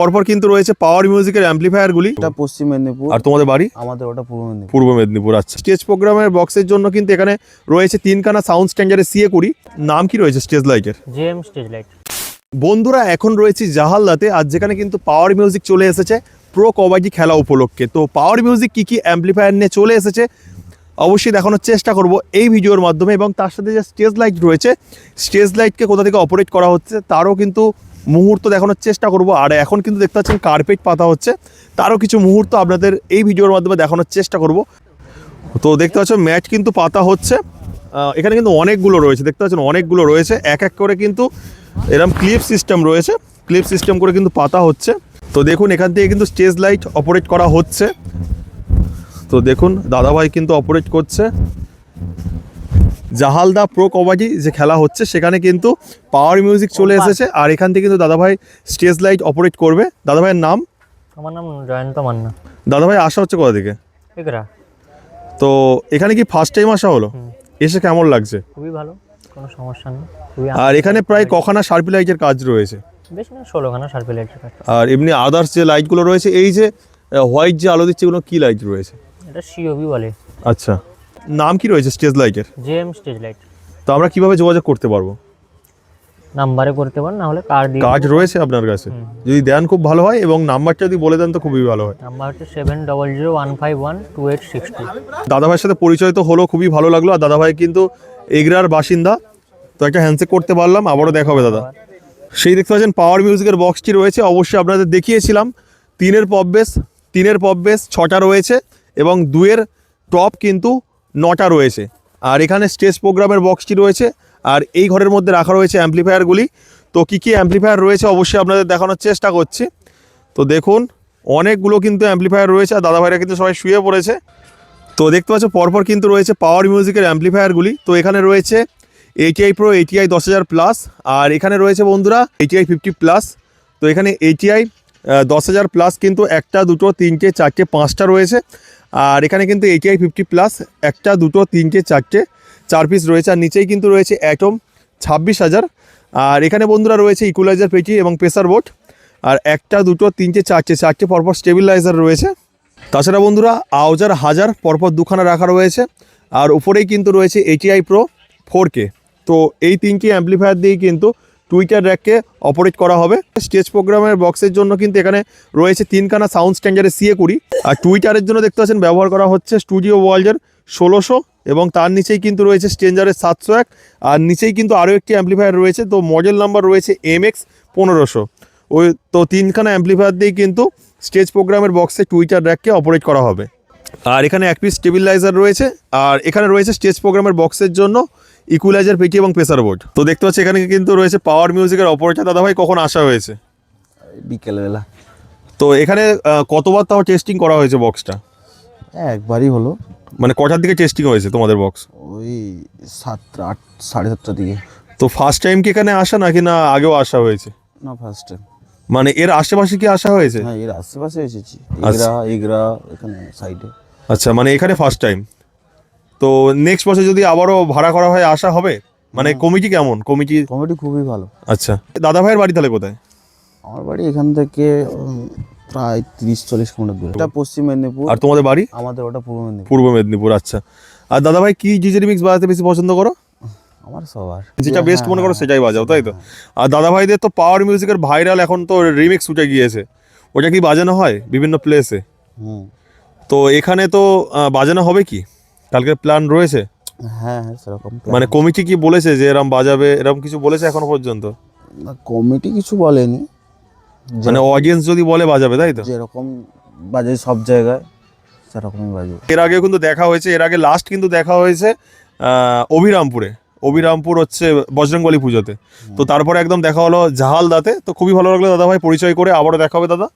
পরপর কিন্তু রয়েছে পাওয়ার মিউজিকের অ্যাম্পলিফায়ার গুলি। এটা পশ্চিম মেদিনীপুর। আর তোমাদের বাড়ি? আমাদের ওটা পূর্ব মেদিনীপুর। পূর্ব মেদিনীপুর। আচ্ছা, স্টেজ প্রোগ্রামের বক্সের জন্য কিন্তু এখানে রয়েছে 3খানা সাউন্ড স্ট্যান্ডার্ডের CA20। নাম কি রয়েছে স্টেজ লাইটের? JM stage light. বন্ধুরা এখন রয়েছে জাহালদাতে, আর যেখানে কিন্তু পাওয়ার মিউজিক চলে এসেছে প্রো কবাডি খেলা উপলক্ষে। তো পাওয়ার মিউজিক কি কি অ্যাম্পলিফায়ার নিয়ে চলে এসেছে অবশ্যই দেখানোর চেষ্টা করব এই ভিডিওর মাধ্যমে, এবং তার সাথে যে স্টেজ লাইট রয়েছে স্টেজ লাইটকে কোথা থেকে অপারেট করা হচ্ছে তারও কিন্তু মুহূর্ত দেখানোর চেষ্টা করব। আর এখন কিন্তু দেখতে পাচ্ছেন কার্পেট পাতা হচ্ছে, তারও কিছু মুহূর্ত আপনাদের এই ভিডিওর মাধ্যমে দেখানোর চেষ্টা করব। তো দেখতে পাচ্ছ ম্যাট কিন্তু পাতা হচ্ছে, এখানে কিন্তু অনেকগুলো রয়েছে, দেখতে পাচ্ছেন অনেকগুলো রয়েছে, এক এক করে কিন্তু এরকম ক্লিপ সিস্টেম রয়েছে, ক্লিপ সিস্টেম করে কিন্তু পাতা হচ্ছে। তো দেখুন এখান থেকে কিন্তু স্টেজ লাইট অপারেট করা হচ্ছে। তো দেখুন দাদাভাই কিন্তু অপারেট করছে। জাহালদা প্রো কবাডি যে খেলা হচ্ছে সেখানে কিন্তু পাওয়ার মিউজিক চলে এসেছে, আর এখান থেকে কিন্তু দাদাভাই স্টেজ লাইট অপারেট করবে। দাদাভাইয়ের নাম? আমার নাম জয়ন্ত মান্না। দাদাভাই আসা হচ্ছে কোথা থেকে? এগরা। তো এখানে কি ফার্স্ট টাইম আসা হলো? এসে কেমন লাগছে? খুবই ভালো, কোনো সমস্যা নেই। আর এখানে প্রায় কখানা শার্পি লাইটের কাজ রয়েছে? বেশি না, 16খানা শার্পি লাইটের কাজ। আর এমনি আদার্স যে লাইটগুলো রয়েছে, এই যে হোয়াইট যে আলো দিচ্ছে এগুলো কি লাইট রয়েছে? এটা সিওবি বলে। আচ্ছা, নাম কি রয়েছে স্টেজ লাইটের? JM stage light. তো আমরা কিভাবে যোগাযোগ করতে পারবো? নাম্বারে করতে পারেন, না হলে কার্ড দিয়ে। কাজ রয়েছে আপনার কাছে? যদি দেন খুব ভালো হয়, এবং নাম্বারটা যদি বলে দেন তো খুবই ভালো হয়। নাম্বার হচ্ছে 7001512860। দাদাভাইয়ের সাথে পরিচয় তো হলো, খুবই ভালো লাগলো। আর দাদাভাই কিন্তু এগরার বাসিন্দা, তো একটা হ্যান্ডশেক করতে পারলাম। আবারও দেখা হবে দাদা। সেই দেখতে পাচ্ছেন পাওয়ার মিউজিকের বক্সটি রয়েছে, অবশ্যই আপনাদের দেখিয়েছিলাম। 3-এর পপ বেস 6টা রয়েছে, এবং 2-এর টপ কিন্তু 9টা রয়েছে। আর এখানে স্টেজ প্রোগ্রামের বক্সটি রয়েছে, আর এই ঘরের মধ্যে রাখা রয়েছে অ্যাম্পলিফায়ারগুলি। তো কী কী অ্যাম্পলিফায়ার রয়েছে অবশ্যই আপনাদের দেখানোর চেষ্টা করছি। তো দেখুন অনেকগুলো কিন্তু অ্যাম্পলিফায়ার রয়েছে, আর দাদাভাইরা কিন্তু সবাই শুয়ে পড়েছে। তো দেখতে পাচ্ছ পরপর কিন্তু রয়েছে পাওয়ার মিউজিকের অ্যাম্পলিফায়ারগুলি। তো এখানে রয়েছে ATI Pro, ATI 10,000 প্লাস, আর এখানে রয়েছে বন্ধুরা ATI 50 প্লাস। তো এখানে ATI 10,000 প্লাস কিন্তু 1টা 2টো 3টে 4টে 5টা রয়েছে, আর এখানে কিন্তু ATI 50 প্লাস 1টা 2টো 3টে 4টে 4 পিস রয়েছে। আর নিচেই কিন্তু রয়েছে অ্যাটম 26,000। আর এখানে বন্ধুরা রয়েছে ইকুয়ালাইজার পেটি এবং প্রেসার বোর্ড, আর 1টা 2টো 3টে 4টে পরপর স্টেবিলাইজার রয়েছে। তাছাড়া বন্ধুরা আউজার 1000 পরপর 2খানা রাখা রয়েছে, আর উপরেই কিন্তু রয়েছে ATI Pro 4K। তো এই 3টি অ্যাম্পলিফায়ার দিয়েই কিন্তু টুইটার র্যাককে অপারেট করা হবে। স্টেজ প্রোগ্রামের বক্সের জন্য কিন্তু এখানে রয়েছে 3খানা সাউন্ড স্ট্যান্ডার্ডের CA20। আর টুইটারের জন্য দেখতে পাচ্ছেন ব্যবহার করা হচ্ছে স্টুডিও ওয়ার্ল্ডের 1600, এবং তার নিচেই কিন্তু রয়েছে স্ট্রেঞ্জারের 701। আর নিচেই কিন্তু আরও একটি অ্যাম্পলিফায়ার রয়েছে, তো মডেল নাম্বার রয়েছে MX 1500। ওই তো 3খানা অ্যাম্পলিফায়ার দিয়েই কিন্তু স্টেজ প্রোগ্রামের বক্সে টুইটার র্যাককে অপারেট করা হবে। আর এখানে 1 পিস স্টেবিলাইজার রয়েছে, আর এখানে রয়েছে স্টেজ প্রোগ্রামের বক্সের জন্য ইকুয়ালাইজার পেটি এবং প্রেসার বোর্ড। তো দেখতে পাচ্ছি এখানে কিন্তু রয়েছে পাওয়ার মিউজিকের অপারেটর। দাদাভাই কখন আসা হয়েছে? বিকেলবেলা। তো এখানে কতবার তাও টেস্টিং করা হয়েছে বক্সটা? একবারই হলো। মানে কটার দিকে টেস্টিং হয়েছে তোমাদের বক্স? ওই 7টা 8 7:30 দিকে। তো ফার্স্ট টাইম কি এখানে আসা, নাকি না আগেও আসা হয়েছে? না, ফার্স্ট টাইম। মানে এর আশেপাশে কি আসা হয়েছে? হ্যাঁ, এর আশেপাশে এসেছি, আচ্ছা। এগরা এখানে সাইডে। আচ্ছা, মানে এখানে ফার্স্ট টাইম। তো নেক্সট বছর যদি আবারও ভাড়া করা হয় আসা হবে? মানে কমিটি কেমন? কমিটি খুবই ভালো। আচ্ছা, দাদাভাইয়ের বাড়ি তাহলে কোথায়? আমার বাড়ি এখান থেকে প্রায় 30-40 কিলোমিটার দূরে। এটা পশ্চিম মেদিনীপুর। আর তোমাদের বাড়ি? আমাদের ওটা পূর্ব মেদিনীপুর। পূর্ব মেদিনীপুর। আচ্ছা, আর দাদাভাই কি ডিজে রিমিক্স বাজাতে বেশি পছন্দ করো? আমার সবার যেটা বেস্ট মনে করো সেটাই বাজাও, তাই তো? আর দাদাভাইদের তো পাওয়ার মিউজিকের ভাইরাল এখন তো রিমিক্স উঠে গিয়েছে, ওটা কি বাজানো হয় বিভিন্ন প্লেসে? তো এখানে তো বাজানো হবে কি? কালকে প্ল্যান রয়েছে? হ্যাঁ, সেরকম। মানে কমিটি কি বলেছে যে এরকম বাজাবে, এরকম কিছু বলেছে এখনো পর্যন্ত? না, কমিটি কিছু বলেনি। মানে অডিয়েন্স যদি বলে বাজাবে, তাই তো? যেরকম বাজে সব জায়গায় সেরকমই বাজে। এর আগে কিন্তু দেখা হয়েছে, এর আগে লাস্ট কিন্তু দেখা হয়েছে অভিরামপুর হচ্ছে বজরংবলী পুজোতে। তো তারপরে একদম দেখা হলো জাহালদাতে। তো খুবই ভালো লাগলো দাদাভাই পরিচয় করে, আবারও দেখা হবে দাদা।